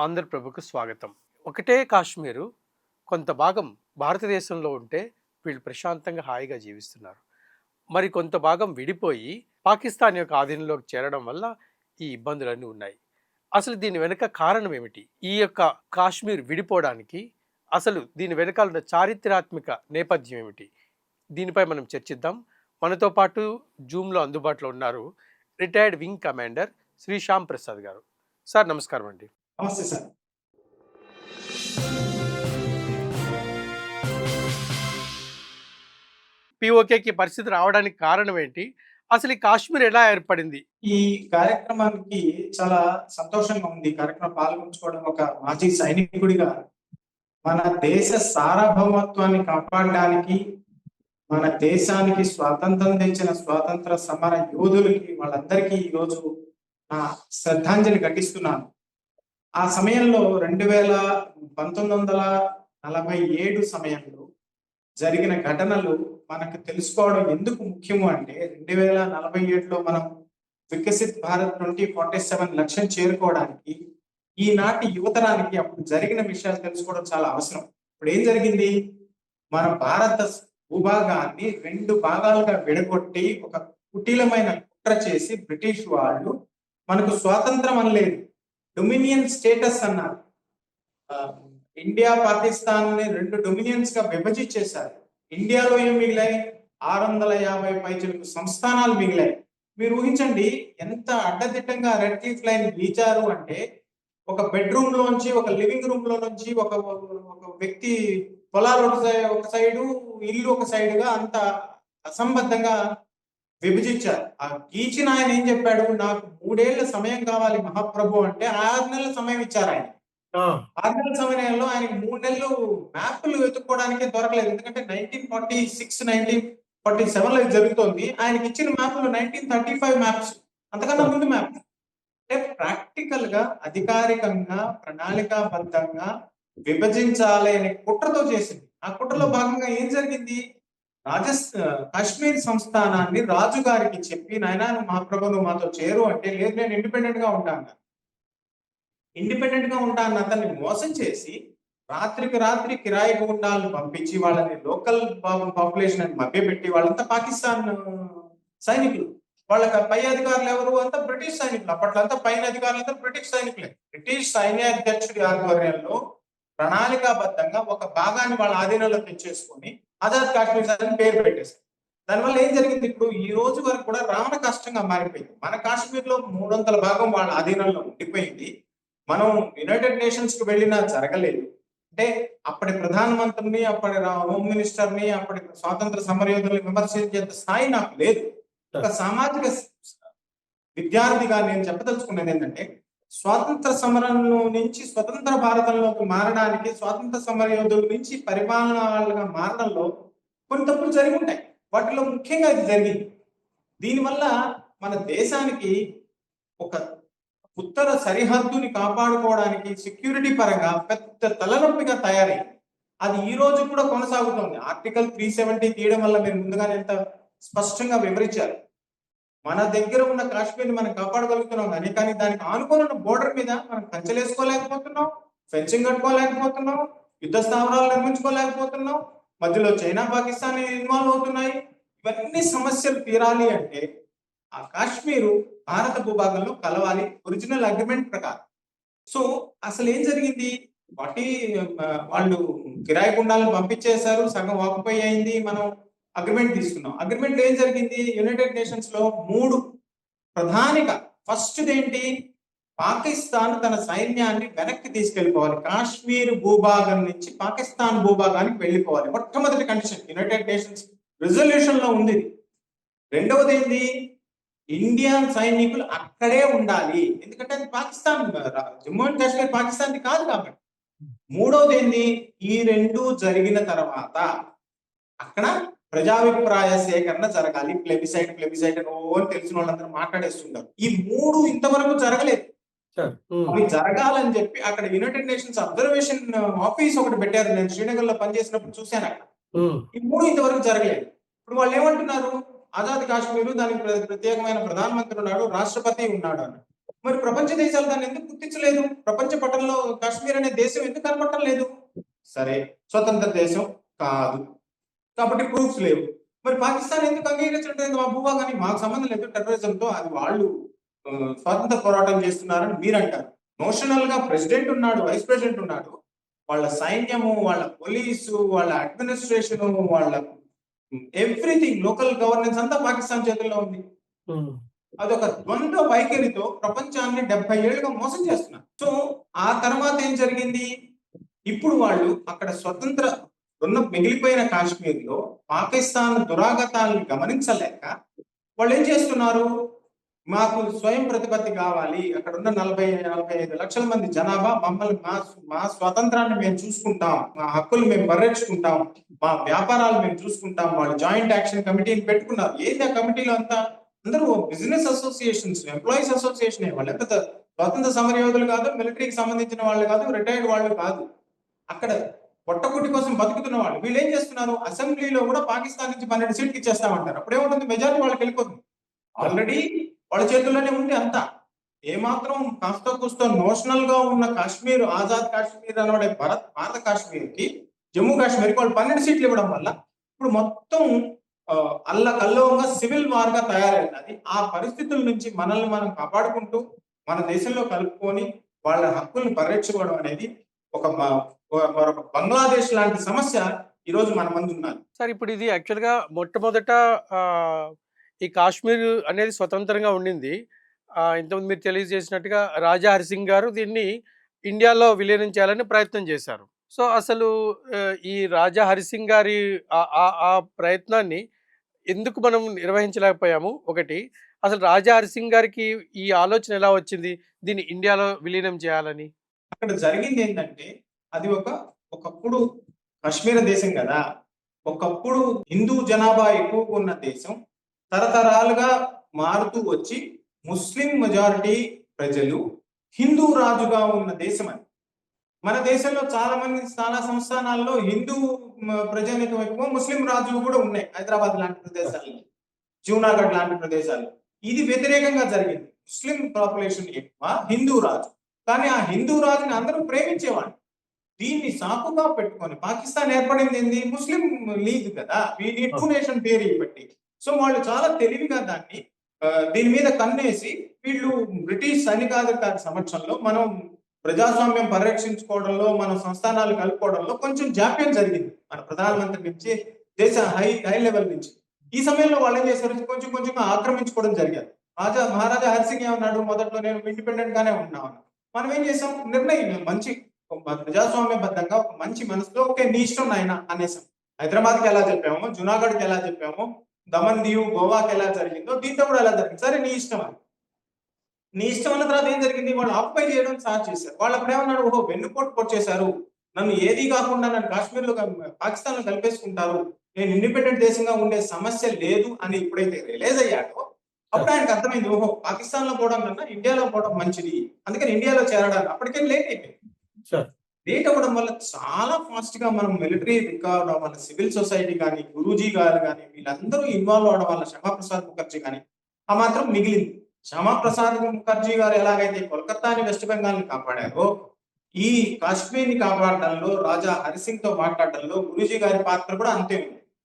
ఆంధ్రప్రభకు స్వాగతం. ఒకటే కాశ్మీరు కొంత భాగం భారతదేశంలో ఉంటే వీళ్ళు ప్రశాంతంగా హాయిగా జీవిస్తున్నారు. మరి కొంత భాగం విడిపోయి పాకిస్తాన్ యొక్క ఆధీనంలోకి చేరడం వల్ల ఈ ఇబ్బందులన్నీ ఉన్నాయి. అసలు దీని వెనుక కారణం ఏమిటి? ఈ యొక్క కాశ్మీర్ విడిపోవడానికి అసలు దీని వెనకాల ఉన్న చారిత్రాత్మక నేపథ్యం ఏమిటి? దీనిపై మనం చర్చిద్దాం. మనతో పాటు జూమ్‌లో అందుబాటులో ఉన్నారు retired wing commander Shri Shyam Prasad గారు. సార్ నమస్కారం అండి. నమస్తే సార్. పీఓకేకి పరిస్థితి రావడానికి కారణం ఏంటి? అసలు ఈ కాశ్మీర్ ఎలా ఏర్పడింది? ఈ కార్యక్రమానికి చాలా సంతోషంగా ఉంది. ఈ కార్యక్రమం పాల్గొంచుకోవడం ఒక మాజీ సైనికుడిగా మన దేశ సార్వభౌమత్వాన్ని కాపాడడానికి, మన దేశానికి స్వాతంత్రం తెచ్చిన స్వాతంత్ర సమర యోధులకి వాళ్ళందరికీ ఈరోజు నా శ్రద్ధాంజలి ఘటిస్తున్నాను. ఆ సమయంలో 1947 సమయంలో జరిగిన ఘటనలు మనకు తెలుసుకోవడం ఎందుకు ముఖ్యము అంటే 2047లో మనం వికసిత్ భారత్ 2047 లక్ష్యం చేరుకోవడానికి ఈనాటి యువతరానికి అప్పుడు జరిగిన విషయాలు తెలుసుకోవడం చాలా అవసరం. ఇప్పుడు ఏం జరిగింది? మన భారత భూభాగాన్ని 2 భాగాలుగా విడగొట్టి ఒక కుటిలమైన కుట్ర చేసి బ్రిటిష్ వాళ్ళు మనకు స్వాతంత్రం అనలేదు, డొమినియన్ స్టేటస్ అన్నారు. ఇండియా పాకిస్తాన్ ని 2 డొమినియన్స్ గా విభజించేశారు. ఇండియాలో ఏం మిగిలాయి? 650 పైచిలకు సంస్థానాలు మిగిలాయి. మీరు ఊహించండి, ఎంత అడ్డదిడ్డంగా రెడ్ క్లిఫ్ లైన్ గీచారు అంటే, ఒక బెడ్రూమ్ లోంచి, ఒక లివింగ్ రూమ్ లో నుంచి ఒక వ్యక్తి పొలాలు ఒక సైడు, ఇల్లు ఒక సైడుగా అంత అసంబద్ధంగా విభజించారు. ఆ గీచిన ఆయన ఏం చెప్పాడు? నాకు 3 ఏళ్ల సమయం కావాలి మహాప్రభు అంటే 6 నెలల సమయం ఇచ్చారు ఆయన. 6 నెలల సమయంలో ఆయనకి 3 నెలలు మ్యాప్లు వెతుక్కోవడానికే దొరకలేదు. ఎందుకంటే 1946, 1947లో ఇది జరుగుతోంది. ఆయనకి ఇచ్చిన మ్యాప్లు 1935 మ్యాప్స్, అంతకన్నా ముందు మ్యాప్స్. అంటే ప్రాక్టికల్ గా, అధికారికంగా, ప్రణాళికాబద్ధంగా విభజించాలి అనే కుట్రతో చేసింది. ఆ కుట్రలో భాగంగా ఏం జరిగింది? కాశ్మీర్ సంస్థానాన్ని రాజుగారికి చెప్పి, నాయనా నువ్వు మహాప్రభు నువ్వు మాతో చేరు అంటే, లేదు నేను ఇండిపెండెంట్ గా ఉంటాను అన్న అతన్ని మోసం చేసి రాత్రికి రాత్రి కిరాయి గుండాలను పంపించి వాళ్ళని లోకల్ పాపులేషన్ అని మభ్యపెట్టి, వాళ్ళంతా పాకిస్తాన్ సైనికులు, వాళ్ళకి పై అధికారులు ఎవరు? అంతా బ్రిటిష్ సైనికులు. అప్పట్లో అంతా పైన అధికారులంతా బ్రిటిష్ సైనికులే. బ్రిటిష్ సైన్యాధ్యక్షుడి ఆధ్వర్యంలో ప్రణాళికాబద్ధంగా ఒక భాగాన్ని వాళ్ళ ఆధీనంలో తెచ్చేసుకొని ఆజాద్ కాశ్మీర్ అని పేరు పెట్టేశారు. దానివల్ల ఏం జరిగింది? ఇప్పుడు ఈ రోజు వరకు కూడా రావణ కష్టంగా మారిపోయింది. మన కాశ్మీర్ లో 300 భాగం వాళ్ళ ఆధీనంలో ఉండిపోయింది. మనం యునైటెడ్ నేషన్స్ కు వెళ్ళినా జరగలేదు. అంటే అప్పటి ప్రధానమంత్రిని, అప్పటి హోమ్ మినిస్టర్ ని, అప్పటి స్వాతంత్ర సమరయోధుల్ని విమర్శించేంత స్థాయి నాకు లేదు. ఒక సామాజిక విద్యార్థిగా నేను చెప్పదలుచుకున్నది ఏంటంటే, స్వాతంత్ర సమరం నుంచి స్వతంత్ర భారతంలోకి మారడానికి, స్వాతంత్ర సమరయోధుల నుంచి పరిపాలనగా మారడంలో కొన్ని తప్పులు జరిగి ఉంటాయి. వాటిలో ముఖ్యంగా ఇది జరిగింది. దీనివల్ల మన దేశానికి ఒక ఉత్తర సరిహద్దుని కాపాడుకోవడానికి సెక్యూరిటీ పరంగా పెద్ద తలనొప్పిగా తయారైంది. అది ఈ రోజు కూడా కొనసాగుతోంది. ఆర్టికల్ 370 తీయడం వల్ల మీరు ముందుగానే ఎంత స్పష్టంగా వివరించారు. మన దగ్గర ఉన్న కాశ్మీర్ మనం కాపాడగలుగుతున్నాం కానీ దానికి ఆనుకొని ఉన్న బోర్డర్ మీద మనం కంచెలేసుకోలేకపోతున్నాం, ఫెన్సింగ్ కట్టుకోలేకపోతున్నాం, యుద్ధ స్థావరాలు నిర్మించుకోలేకపోతున్నాం, మధ్యలో చైనా పాకిస్తాన్ ఇన్వాల్వ్ అవుతున్నాయి. ఇవన్నీ సమస్యలు తీరాలి అంటే ఆ కాశ్మీరు భారత భూభాగంలో కలవాలి ఒరిజినల్ అగ్రిమెంట్ ప్రకారం. సో అసలు ఏం జరిగింది? వాళ్ళు కిరాయి గుండాలను పంపించేశారు, సగం ఆక్యుపై అయింది, మనం అగ్రిమెంట్ తీసుకున్నాం. అగ్రిమెంట్ ఏం జరిగింది? యునైటెడ్ నేషన్స్ లో 3 ప్రధానిగా ఫస్ట్ ఏంటి? పాకిస్తాన్ తన సైన్యాన్ని వెనక్కి తీసుకెళ్లిపోవాలి, కాశ్మీర్ భూభాగం నుంచి పాకిస్తాన్ భూభాగానికి వెళ్ళిపోవాలి. మొట్టమొదటి కండిషన్ యునైటెడ్ నేషన్స్ రిజల్యూషన్ లో ఉంది. రెండవది ఏంటి? ఇండియన్ సైనికులు అక్కడే ఉండాలి, ఎందుకంటే అది పాకిస్తాన్, జమ్మూ అండ్ కాశ్మీర్ పాకిస్తాన్ కాదు కాబట్టి. మూడవది ఏంటి? ఈ 2 జరిగిన తర్వాత అక్కడ ప్రజాభిప్రాయ సేకరణ జరగాలి. ప్లెబిసైట్ అని తెలిసిన వాళ్ళందరూ మాట్లాడేస్తుంటారు. ఈ 3 ఇంతవరకు జరగలేదు. అవి జరగాలని చెప్పి అక్కడ యునైటెడ్ నేషన్స్ అబ్జర్వేషన్ ఆఫీస్ ఒకటి పెట్టారు. నేను శ్రీనగర్ లో పనిచేసినప్పుడు చూశాను అక్కడ. ఈ 3 ఇంతవరకు జరగలేదు. ఇప్పుడు వాళ్ళు ఏమంటున్నారు? ఆజాద్ కాశ్మీర్, దానికి ప్రత్యేకమైన ప్రధానమంత్రి ఉన్నాడు, రాష్ట్రపతి ఉన్నాడు అని. మరి ప్రపంచ దేశాలు దాన్ని ఎందుకు గుర్తించలేదు? ప్రపంచ పటంలో కాశ్మీర్ అనే దేశం ఎందుకు కనపడటం లేదు? సరే, స్వతంత్ర దేశం కాదు కాబట్టి ప్రూఫ్స్ లేవు. మరి పాకిస్తాన్ ఎందుకు అంగీకరించడం లేదు? మా భూభాగాన్ని మాకు సంబంధం లేదు టెర్రరిజంతో, అది వాళ్ళు స్వాతంత్ర పోరాటం చేస్తున్నారని మీరంటారు. నోషనల్ గా ప్రెసిడెంట్ ఉన్నాడు, వైస్ ప్రెసిడెంట్ ఉన్నాడు, వాళ్ళ సైన్యము, వాళ్ళ పోలీసు, వాళ్ళ అడ్మినిస్ట్రేషన్, వాళ్ళ ఎవ్రీథింగ్ లోకల్ గవర్నెన్స్ అంతా పాకిస్తాన్ చేతుల్లో ఉంది. అదొక ద్వంద్వ వైఖరితో ప్రపంచాన్ని 70 ఏళ్ళుగా మోసం చేస్తున్నారు. సో ఆ తర్వాత ఏం జరిగింది? ఇప్పుడు వాళ్ళు అక్కడ స్వతంత్ర ఉన్న మిగిలిపోయిన కాశ్మీర్ లో పాకిస్తాన్ దురాగతాలను గమనించలేక వాళ్ళు ఏం చేస్తున్నారు? మాకు స్వయం ప్రతిపత్తి కావాలి, అక్కడ ఉన్న 40-45 లక్షల మంది జనాభా మమ్మల్ని మా స్వతంత్రాన్ని మేము చూసుకుంటాం, మా హక్కులు మేము పరిరక్షించుకుంటాం, మా వ్యాపారాలు మేము చూసుకుంటాం. వాళ్ళు జాయింట్ యాక్షన్ కమిటీని పెట్టుకున్నారు. ఏంది ఆ కమిటీలో అంతా? అందరూ బిజినెస్ అసోసియేషన్స్, ఎంప్లాయీస్ అసోసియేషన్. వాళ్ళు ఎంత స్వాతంత్ర సమరయోధులు కాదు, మిలిటరీకి సంబంధించిన వాళ్ళు కాదు, రిటైర్డ్ వాళ్ళు కాదు, అక్కడ పొట్టకుటి కోసం బతుకుతున్న వాళ్ళు. వీళ్ళు ఏం చేస్తున్నారు? అసెంబ్లీలో కూడా పాకిస్తాన్ నుంచి 12 సీట్లు ఇచ్చేస్తామంటారు. అప్పుడేముంటుంది? మెజారిటీ వాళ్ళకి వెళ్ళిపోతుంది. ఆల్రెడీ వాళ్ళ చేతుల్లోనే ఉంది అంతా. ఏమాత్రం కాస్త కూస్తో నోషనల్ గా ఉన్న కాశ్మీర్, ఆజాద్ కాశ్మీర్ అనబడే భారత కాశ్మీర్ కి, జమ్మూ కాశ్మీర్ కి వాళ్ళు 12 సీట్లు ఇవ్వడం వల్ల ఇప్పుడు మొత్తం అల్లకల్లోగా సివిల్ వార్ గా తయారైనది. ఆ పరిస్థితుల నుంచి మనల్ని మనం కాపాడుకుంటూ మన దేశంలో కలుపుకొని వాళ్ళ హక్కుల్ని పరిరక్షించుకోవడం అనేది ఒక బంగ్లాదేశ్ లాంటి సమస్య ఈ రోజు మన ముందు ఉన్నది. సార్ ఇప్పుడు ఇది యాక్చువల్గా మొట్టమొదట ఈ కాశ్మీర్ అనేది స్వతంత్రంగా ఉండింది. ఇంతకుముందు మీరు తెలియజేసినట్టుగా రాజా హరిసింగ్ గారు దీన్ని ఇండియాలో విలీనం చేయాలని ప్రయత్నం చేశారు. సో అసలు ఈ రాజా హరిసింగ్ గారి ఆ ప్రయత్నాన్ని ఎందుకు మనం నిర్వహించలేకపోయాము? ఒకటి, అసలు రాజా హరిసింగ్ గారికి ఈ ఆలోచన ఎలా వచ్చింది దీన్ని ఇండియాలో విలీనం చేయాలని? అక్కడ జరిగింది ఏంటంటే, అది ఒకప్పుడు కాశ్మీర దేశం కదా, ఒకప్పుడు హిందూ జనాభా ఎక్కువగా ఉన్న దేశం తరతరాలుగా మారుతూ వచ్చి ముస్లిం మెజారిటీ ప్రజలు హిందూ రాజుగా ఉన్న దేశం అది. మన దేశంలో చాలా సంస్థానాల్లో హిందూ ప్రజానికం ఎక్కువ, ముస్లిం రాజులు కూడా ఉన్నాయి. హైదరాబాద్ లాంటి ప్రదేశాల్లో, జూనాగఢ్ లాంటి ప్రదేశాల్లో ఇది వ్యతిరేకంగా జరిగింది. ముస్లిం పాపులేషన్ ఎక్కువ, హిందూ రాజు. కానీ ఆ హిందూ రాజుని అందరూ ప్రేమించేవాడు. దీన్ని సాకుగా పెట్టుకొని పాకిస్తాన్ ఏర్పడింది ఏంది? ముస్లిం లీగ్ కదా, ఈ టూ నేషన్ థియరీ పెట్టి. సో వాళ్ళు చాలా తెలివిగా దీని మీద కన్నేసి వీళ్ళు బ్రిటిష్ సైనికాధికారి సమక్షంలో మనం ప్రజాస్వామ్యం పరిరక్షించుకోవడంలో, మన సంస్థానాలు కలుపుకోవడంలో కొంచెం జాప్యం జరిగింది మన ప్రధానమంత్రి నుంచి, దేశ హై లెవెల్ నుంచి. ఈ సమయంలో వాళ్ళు ఏం చేశారు? కొంచెం కొంచెంగా ఆక్రమించుకోవడం జరిగింది. మహారాజా హరిసింగ్ ఏమన్నాడు? మొదట్లో నేను ఇండిపెండెంట్ గానే ఉన్నాను. మనం ఏం చేసాం? నిర్ణయం మంచి ప్రజాస్వామ్యబద్ధంగా ఒక మంచి మనసులో, ఓకే నీ ఇష్టం నాయన అనేసాం. హైదరాబాద్కి ఎలా చెప్పామో, జునాగఢ్కి ఎలా చెప్పామో, దమన్ దీవ్, గోవాకి ఎలా జరిగిందో దీంతో కూడా ఎలా జరిగింది. సరే నీ ఇష్టం అని. నీ ఇష్టం అన్న తర్వాత ఏం జరిగింది? వాళ్ళు ఆక్యుపై చేయడం స్టార్ట్ చేశారు. వాళ్ళు అప్పుడు ఏమన్నాడు? ఓహో వెన్నుపోటు పొడిచేశారు, నన్ను ఏది కాకుండా నన్ను కాశ్మీర్ లో పాకిస్తాన్ లో కలిపేసుకుంటారు, నేను ఇండిపెండెంట్ దేశంగా ఉండే సమస్య లేదు అని ఎప్పుడైతే రియలైజ్ అయ్యాడో అప్పుడు ఆయనకు అర్థమైంది, ఓహో పాకిస్తాన్ లో పోవడం కన్నా ఇండియాలో పోవడం మంచిది, అందుకని ఇండియాలో చేరడానికి. అప్పటికే లేట్ అయిపోయింది. లేట్ అవ్వడం వల్ల చాలా ఫాస్ట్ గా మనం మిలిటరీ రికార్డ్ వల్ల, సివిల్ సొసైటీ కానీ, గురూజీ గారు కానీ వీళ్ళందరూ ఇన్వాల్వ్ అవడం వల్ల, శ్యామాప్రసాద్ ముఖర్జీ కానీ ఆ మాత్రం మిగిలింది. శ్యామాప్రసాద్ ముఖర్జీ గారు ఎలాగైతే కోల్కతాని, వెస్ట్ బెంగాల్ ని కాపాడారో, ఈ కాశ్మీర్ ని కాపాడడంలో, రాజా హరిసింగ్ తో మాట్లాడడంలో గురూజీ గారి పాత్ర కూడా అంతే ఉంది.